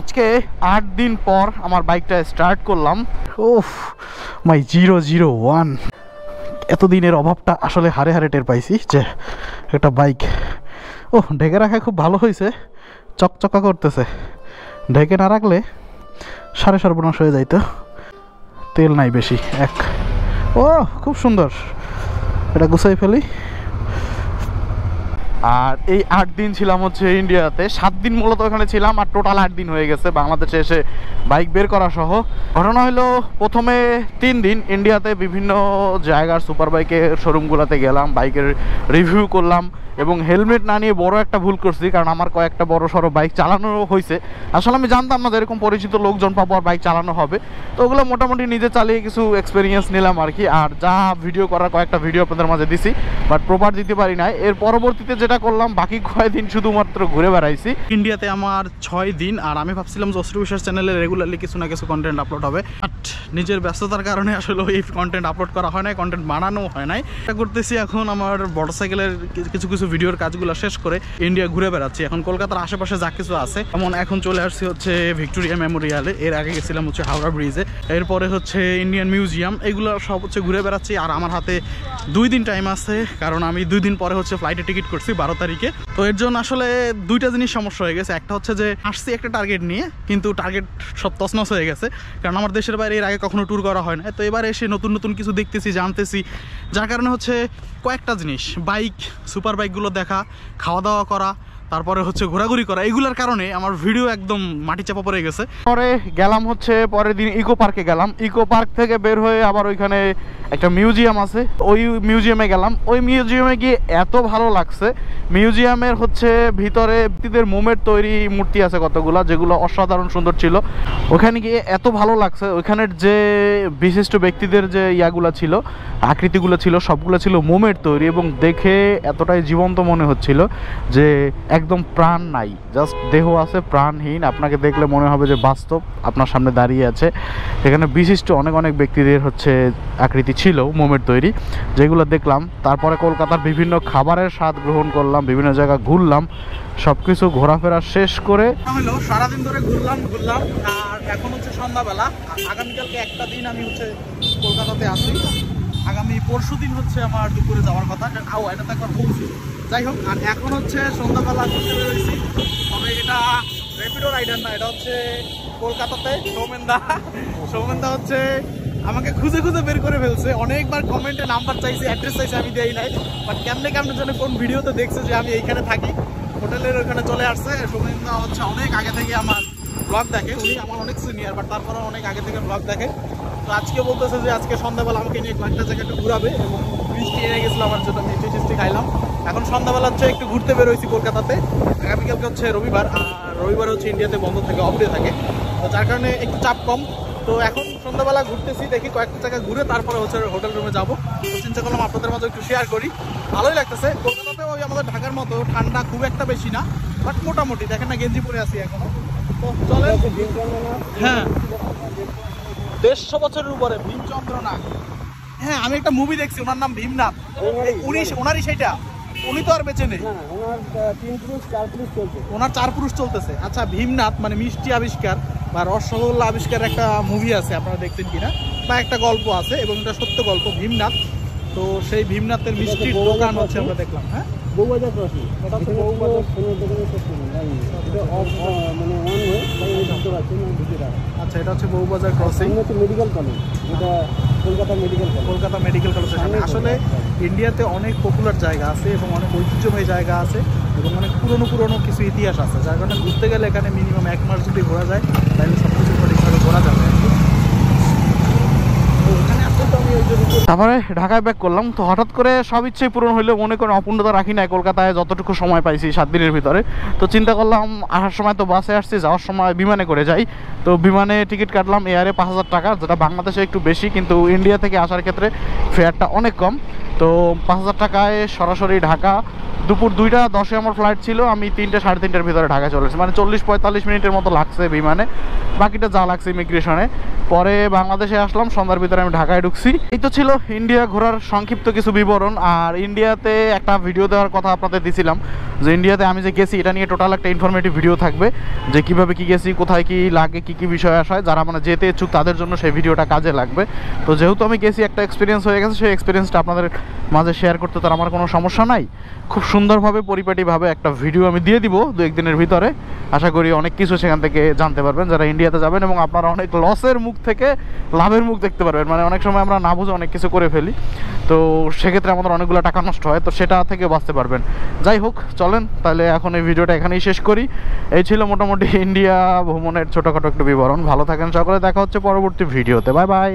আজকে 8 দিন পর আমার বাইকটা স্টার্ট করলাম। ওফ মাই 001, এতদিনের অভাবটা আসলে হারে হারে টের পাইছি যে একটা বাইক ঢেকে রাখা খুব ভালো হয়েছে, চকচকা করতেছে। ঢেকে না রাখলে সাড়ে সর্বনাশ হয়ে যাইতো। তেল নাই বেশি খুব সুন্দর, এটা গুছাই ফেলি। আর এই 8 দিন ছিলাম হচ্ছে ইন্ডিয়াতে, 7 দিন মূলত ওখানে ছিলাম, আর টোটাল 8 দিন হয়ে গেছে বাংলাদেশে এসে বাইক বের করা সহ। ঘটনা হলো, প্রথমে 3 দিন ইন্ডিয়াতে বিভিন্ন জায়গার সুপার বাইকের শোরুমগুলোতে গেলাম, বাইকের রিভিউ করলাম এবং হেলমেট না নিয়ে বড় একটা ভুল করছি, কারণ আমার কয়েকটা বড় সড়ো বাইক চালানো হয়েছে। আসলে আমি জানতাম না যে এরকম পরিচিত লোকজন পাবো আর বাইক চালানো হবে, তো ওগুলো মোটামুটি নিজে চালিয়ে কিছু এক্সপিরিয়েন্স নিলাম আর কি। আর যা ভিডিও করার কয়েকটা ভিডিও আপনাদের মাঝে দিছি, বাট প্রপার দিতে পারি নাই। এর পরবর্তীতে যেটা করলাম, বাকি কয়েকদিন শুধুমাত্র ঘুরে বেড়াইছি। ইন্ডিয়াতে আমার 6 দিন, আর আমি ভাবছিলাম যে অশ্রু বিশ্বাস চ্যানেলে রেগুলারলি কিছু না কিছু কন্টেন্ট আপলোড হবে, বাট নিজের ব্যস্ততার কারণে আসলে এই কন্টেন্ট আপলোড করা হয় নাই, কন্টেন্ট বানানো হয় নাই। এটা করতেছি এখন আমার মোটরসাইকেলের কিছু কিছু ভিডিওর কাজগুলো শেষ করে ইন্ডিয়া ঘুরে বেড়াচ্ছি। এখন কলকাতার আশেপাশে যা কিছু আছে, যেমন এখন চলে আসছি হচ্ছে ভিক্টোরিয়া মেমোরিয়ালে, এর আগে গেছিলাম হচ্ছে হাওড়া ব্রিজে, এরপরে হচ্ছে ইন্ডিয়ান মিউজিয়াম, এগুলো সব হচ্ছে ঘুরে বেড়াচ্ছি। আর আমার হাতে 2 দিন টাইম আছে, কারণ আমি 2 দিন পরে হচ্ছে ফ্লাইটে টিকিট করছি 12 তারিখে। তো এর জন্য আসলে 2টা জিনিস সমস্যা হয়ে গেছে। একটা হচ্ছে যে আসছি একটা টার্গেট নিয়ে, কিন্তু টার্গেট সব তছনছ হয়ে গেছে, কারণ আমার দেশের বাইরে এর আগে কখনো ট্যুর করা হয় না। তো এবার এসে নতুন নতুন কিছু দেখতেছি, জানতেছি, যার কারণে হচ্ছে কয়েকটা জিনিস, বাইক, সুপার বাইকগুলো দেখা, খাওয়া দাওয়া করা, তারপরে হচ্ছে ঘোরাঘুরি করা, এগুলোর কারণে আমার ভিডিও একদম মাটি চাপা পড়ে গেছে। পরে গেলাম হচ্ছে পরের দিন ইকো পার্কে গেলাম। ইকো পার্ক থেকে বের হয়ে আবার ওইখানে একটা মিউজিয়াম আছে, ওই মিউজিয়ামে গেলাম। ওই মিউজিয়ামে গিয়ে এত ভালো লাগছে। মিউজিয়ামের হচ্ছে ভিতরে ব্যক্তিদের মোমের তৈরি মূর্তি আছে কতগুলা, যেগুলো অসাধারণ সুন্দর ছিল। ওখানে গিয়ে এত ভালো লাগছে। ওইখানের যে বিশিষ্ট ব্যক্তিদের যে ইয়াগুলা ছিল, আকৃতিগুলো ছিল, সবগুলো ছিল মোমের তৈরি, এবং দেখে এতটাই জীবন্ত মনে হচ্ছিল যে একদম প্রাণ নাই, জাস্ট দেহ আছে, প্রাণহীন। আপনাকে দেখলে মনে হবে যে বাস্তব আপনার সামনে দাঁড়িয়ে আছে। এখানে বিশিষ্ট অনেক অনেক ব্যক্তিদের হচ্ছে আকৃতি ছিল মোমের তৈরি, যেগুলো দেখলাম। তারপরে কলকাতার বিভিন্ন খাবারের স্বাদ গ্রহণ করলাম, বিভিন্ন জায়গা ঘুরলাম। সবকিছু ঘোরাফেরা শেষ করে হলো সারাদিন ধরে ঘুরলাম। আর এখন হচ্ছে সন্ধ্যাবেলা। আগামীকালকে একটা দিন আমি হচ্ছে কলকাতাতে আসি, আগামী পরশু দিন হচ্ছে আমার দুপুরে যাওয়ার কথা। এটা তো একবার বলছি, যাই হোক। আর এখন হচ্ছে সন্ধ্যাবেলা ঘুরতে বেরোইছি, তবে এটা র্যাপিডো রাইডার না, এটা হচ্ছে কলকাতাতে সৌমেনদা হচ্ছে আমাকে খুঁজে খুঁজে বের করে ফেলছে। অনেকবার কমেন্টে নাম্বার চাইছি, অ্যাড্রেস চাইছি, আমি দেই নাই। বাট কেমনে যেন কোন ভিডিওতে দেখছে যে আমি এইখানে থাকি, হোটেলের ওইখানে চলে আসছে। সৌমেনদা হচ্ছে অনেক আগে থেকে আমার ব্লগ দেখে, উনি আমার অনেক সিনিয়র, বাট তারপরে অনেক আগে থেকে ব্লগ দেখে। তো আজকে বলতেছে যে আজকে সন্ধ্যাবেলা আমাকে নিয়ে কয়েকটা জায়গায় একটু ঘুরাবে, এবং মিষ্টি এনে গেছিলো আমার জন্য, মিষ্টি খাইলাম। এখন সন্ধ্যাবেলা হচ্ছে একটু ঘুরতে বেরোইছি কলকাতাতে। আগামীকালকে হচ্ছে রবিবার, আর রবিবার হচ্ছে ইন্ডিয়াতে বন্ধ থাকে, অফ ডে থাকে, তো যার কারণে একটু চাপ কম। তো এখন সন্ধ্যাবেলা ঘুরতেছি, দেখি কয়েকটা জায়গায় ঘুরে তারপরে হচ্ছে হোটেল রুমে যাবো। তো চিন্তা করলাম আপনাদের মাঝে একটু শেয়ার করি। ভালোই লাগতেছে। কলকাতাতে ওই আমাদের ঢাকার মতো ঠান্ডা খুব একটা বেশি না, বাট মোটামুটি দেখেন না, গেঞ্জি পরে আছি এখনো। তো চলে, হ্যাঁ 150 বছরের উপরে ভীমচন্দ্র নাগ। হ্যাঁ, আমি একটা মুভি দেখছি, ওনার নাম ভীমনাথ। ওনারই সেটা, উনি তো আর বেঁচে নেই, ওনার 4 পুরুষ চলতেছে। আচ্ছা, ভীমনাথ মানে মিষ্টি আবিষ্কার বা রসগোল্লা আবিষ্কার একটা মুভি আছে, আপনারা দেখছেন কিনা, বা একটা গল্প আছে, এবং এটা সত্য গল্প, ভীমনাথ। তো সেই ভীমনাথের মিষ্টির দোকান হচ্ছে আমরা দেখলাম। হ্যাঁ, বউবাজার ক্রসিং, এটা হচ্ছে বউবাজার। আচ্ছা, এটা হচ্ছে বউবাজার ক্রসিং, মেডিকেল কলেজ, এটা কলকাতা মেডিকেল কলেজ। আসলে ইন্ডিয়াতে অনেক পপুলার জায়গা আছে এবং অনেক ঐতিহ্যবাহী জায়গা আছে, এবং অনেক পুরনো কিছু ইতিহাস আছে, যার কারণে ঘুরতে গেলে এখানে মিনিমাম 1 মাস যদি ঘোরা যায়, তাহলে সব কিছু সঠিকভাবে ঘোরা যাবে। তারপরে ঢাকায় ব্যাক করলাম। তো হঠাৎ করে সব ইচ্ছেই পূরণ হইলেও মনে করেন অপূর্ণতা রাখি নাই কলকাতায় যতটুকু সময় পাইছি 7 দিনের ভিতরে। তো চিন্তা করলাম আসার সময় তো বাসে আসছি, যাওয়ার সময় বিমানে করে যাই। তো বিমানে টিকিট কাটলাম এয়ারে 5000 টাকা, যেটা বাংলাদেশে একটু বেশি, কিন্তু ইন্ডিয়া থেকে আসার ক্ষেত্রে ফেয়ারটা অনেক কম। তো 5000 টাকায় সরাসরি ঢাকা। দুপুর 2টা 10-এ আমার ফ্লাইট ছিল, আমি 3টে সাড়ে 3টের ভিতরে ঢাকা চলে এসেছি, মানে 40-45 মিনিটের মতো লাগছে বিমানে, বাকিটা যা লাগছে ইমিগ্রেশনে। পরে বাংলাদেশে আসলাম, সন্ধ্যার ভিতরে আমি ঢাকায় ঢুকছি। এই তো ছিল ইন্ডিয়া ঘোরার সংক্ষিপ্ত কিছু বিবরণ। আর ইন্ডিয়াতে একটা ভিডিও দেওয়ার কথা আপনাদের দিছিলাম যে ইন্ডিয়াতে আমি যে গেছি এটা নিয়ে টোটাল একটা ইনফরমেটিভ ভিডিও থাকবে, যে কিভাবে কি গেছি, কোথায় কি লাগে, কি কি বিষয় আসায়, যারা মানে যেতে ইচ্ছুক তাদের জন্য সেই ভিডিওটা কাজে লাগবে। তো যেহেতু আমি গেছি, একটা এক্সপিরিয়েন্স হয়ে গেছে, সেই এক্সপিরিয়েন্সটা আপনাদের মাঝে শেয়ার করতে তার আমার কোনো সমস্যা নাই। খুব সুন্দরভাবে পরিপাটিভাবে একটা ভিডিও আমি দিয়ে দিব 2-1 দিনের ভিতরে। আশা করি অনেক কিছু সেখান থেকে জানতে পারবেন যারা ইন্ডিয়াতে যাবেন, এবং আপনারা অনেক লসের মুখ থেকে লাভের মুখ দেখতে পারবেন। মানে অনেক সময় আমরা না বুঝে অনেক কিছু করে ফেলি, তো সেক্ষেত্রে আমাদের অনেকগুলো টাকা নষ্ট হয়, তো সেটা থেকে বাঁচতে পারবেন। যাই হোক, চলেন তাহলে এখন এই ভিডিওটা এখানেই শেষ করি। এই ছিল মোটামুটি ইন্ডিয়া ভ্রমণের ছোটোখাটো একটু বিবরণ। ভালো থাকেন সকলে, দেখা হচ্ছে পরবর্তী ভিডিওতে। Bye bye.